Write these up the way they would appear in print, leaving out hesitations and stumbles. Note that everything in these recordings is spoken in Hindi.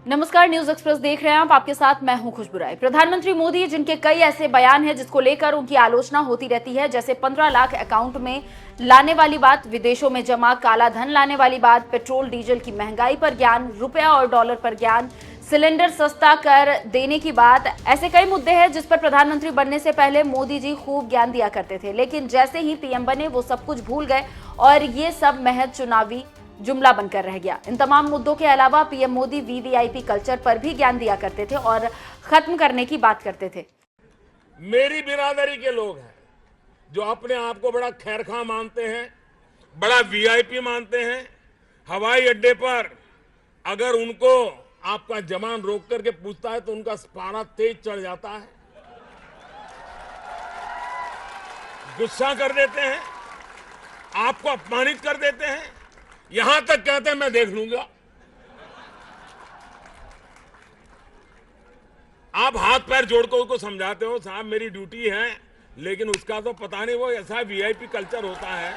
नमस्कार, न्यूज एक्सप्रेस देख रहे हैं आप। आपके साथ मैं हूं खुशबू राय। प्रधानमंत्री मोदी जिनके कई ऐसे बयान हैं जिसको लेकर उनकी आलोचना होती रहती है, जैसे 15 लाख अकाउंट में लाने वाली बात, विदेशों में जमा काला धन लाने वाली बात, पेट्रोल डीजल की महंगाई पर ज्ञान, रुपया और डॉलर पर ज्ञान, सिलेंडर सस्ता कर देने की बात। ऐसे कई मुद्दे हैं जिस पर प्रधानमंत्री बनने से पहले मोदी जी खूब ज्ञान दिया करते थे, लेकिन जैसे ही पीएम बने वो सब कुछ भूल गए और ये सब महज चुनावी जुमला बनकर रह गया। इन तमाम मुद्दों के अलावा पीएम मोदी वीवीआईपी कल्चर पर भी ज्ञान दिया करते थे और खत्म करने की बात करते थे। मेरी बिरादरी के लोग हैं जो अपने आप को बड़ा खैरखा मानते हैं, बड़ा वीआईपी मानते हैं। हवाई अड्डे पर अगर उनको आपका जवान रोक करके पूछता है तो उनका पारा तेज चढ़ जाता है, गुस्सा कर देते हैं, आपको अपमानित कर देते हैं, यहां तक कहते हैं मैं देख लूंगा। आप हाथ पैर जोड़कर उसको समझाते हो साहब मेरी ड्यूटी है, लेकिन उसका तो पता नहीं वो ऐसा वीआईपी कल्चर होता है।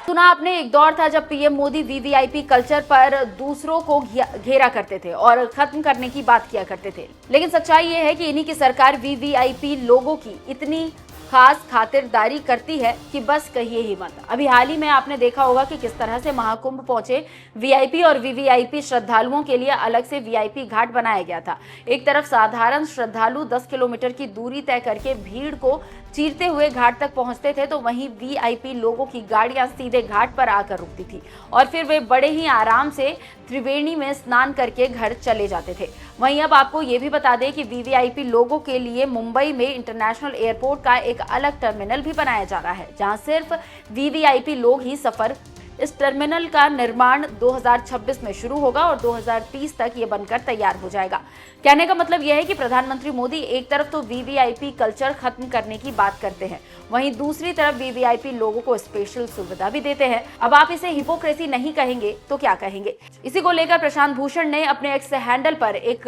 सुना आपने, एक दौर था जब पीएम मोदी वीवीआईपी कल्चर पर दूसरों को घेरा करते थे और खत्म करने की बात किया करते थे, लेकिन सच्चाई ये है कि इन्हीं की सरकार वीवीआईपी लोगों की इतनी खास खातिरदारी करती है कि बस कहिए ही मत। अभी हाल ही में आपने देखा होगा कि किस तरह से महाकुंभ पहुंचे वीआईपी और वीवीआईपी श्रद्धालुओं के लिए अलग से वीआईपी घाट बनाया गया था। एक तरफ साधारण श्रद्धालु 10 किलोमीटर की दूरी तय करके भीड़ को चीरते हुए घाट तक पहुंचते थे, तो वहीं वीआईपी लोगों की गाड़ियां सीधे घाट पर आकर रुकती थी और फिर वे बड़े ही आराम से त्रिवेणी में स्नान करके घर चले जाते थे। वहीं अब आपको ये भी बता दें कि वीवीआईपी लोगों के लिए मुंबई में इंटरनेशनल एयरपोर्ट का एक अलग टर्मिनल भी बनाया जा रहा है, जहां सिर्फ वीवीआईपी लोग ही सफर। इस टर्मिनल का निर्माण 2026 में शुरू होगा और 2030 तक ये बनकर तैयार हो जाएगा। कहने का मतलब यह है कि प्रधानमंत्री मोदी एक तरफ तो वीवीआईपी कल्चर खत्म करने की बात करते हैं, वहीं दूसरी तरफ वीवीआईपी लोगों को स्पेशल सुविधा भी देते हैं। अब आप इसे हिपोक्रेसी नहीं कहेंगे तो क्या कहेंगे? इसी को लेकर प्रशांत भूषण ने अपने एक्स हैंडल पर एक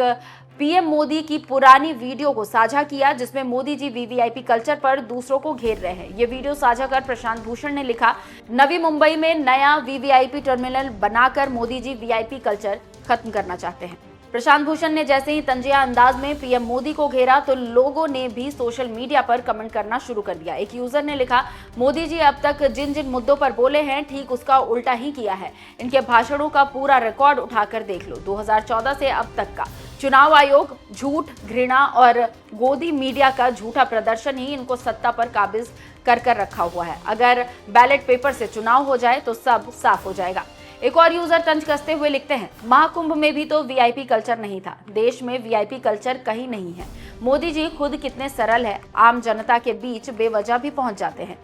पीएम मोदी की पुरानी वीडियो को साझा किया, जिसमें मोदी जी वीवीआईपी कल्चर पर दूसरों को घेर रहे हैं। ये वीडियो साझा कर प्रशांत भूषण ने लिखा, नवी मुंबई में नया वीवीआईपी टर्मिनल बनाकर मोदी जी वीआईपी कल्चर खत्म करना चाहते हैं। प्रशांत भूषण ने जैसे ही तंजिया अंदाज में पीएम मोदी को घेरा तो लोगों ने भी सोशल मीडिया पर कमेंट करना शुरू कर दिया। एक यूजर ने लिखा, मोदी जी अब तक जिन जिन मुद्दों पर बोले हैं ठीक उसका उल्टा ही किया है। इनके भाषणों का पूरा रिकॉर्ड उठाकर देख लो। 2014 से अब तक का चुनाव आयोग, झूठ, घृणा और गोदी मीडिया का झूठा प्रदर्शन ही इनको सत्ता पर काबिज कर रखा हुआ है। अगर बैलेट पेपर से चुनाव हो जाए तो सब साफ हो जाएगा। एक और यूजर तंज कसते हुए लिखते हैं, महाकुंभ में भी तो वीआईपी कल्चर नहीं था, देश में वीआईपी कल्चर कहीं नहीं है। मोदी जी खुद कितने सरल है, आम जनता के बीच बेवजह भी पहुंच जाते हैं।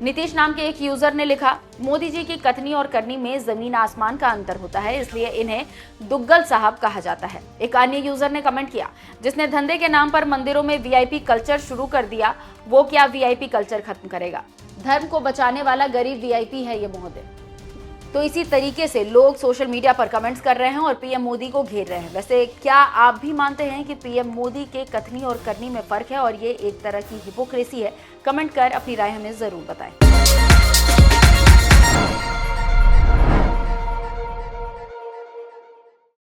नीतीश नाम के एक यूजर ने लिखा, मोदी जी की कथनी और करनी में जमीन आसमान का अंतर होता है, इसलिए इन्हें दुग्गल साहब कहा जाता है। एक अन्य यूजर ने कमेंट किया, जिसने धंधे के नाम पर मंदिरों में वीआईपी कल्चर शुरू कर दिया वो क्या वीआईपी कल्चर खत्म करेगा? धर्म को बचाने वाला गरीब वीआईपी है ये महोदय। तो इसी तरीके से लोग सोशल मीडिया पर कमेंट्स कर रहे हैं और पीएम मोदी को घेर रहे हैं। वैसे क्या आप भी मानते हैं कि पीएम मोदी के कथनी और करनी में फर्क है और ये एक तरह की हिपोक्रेसी है? कमेंट कर अपनी राय हमें जरूर बताएं।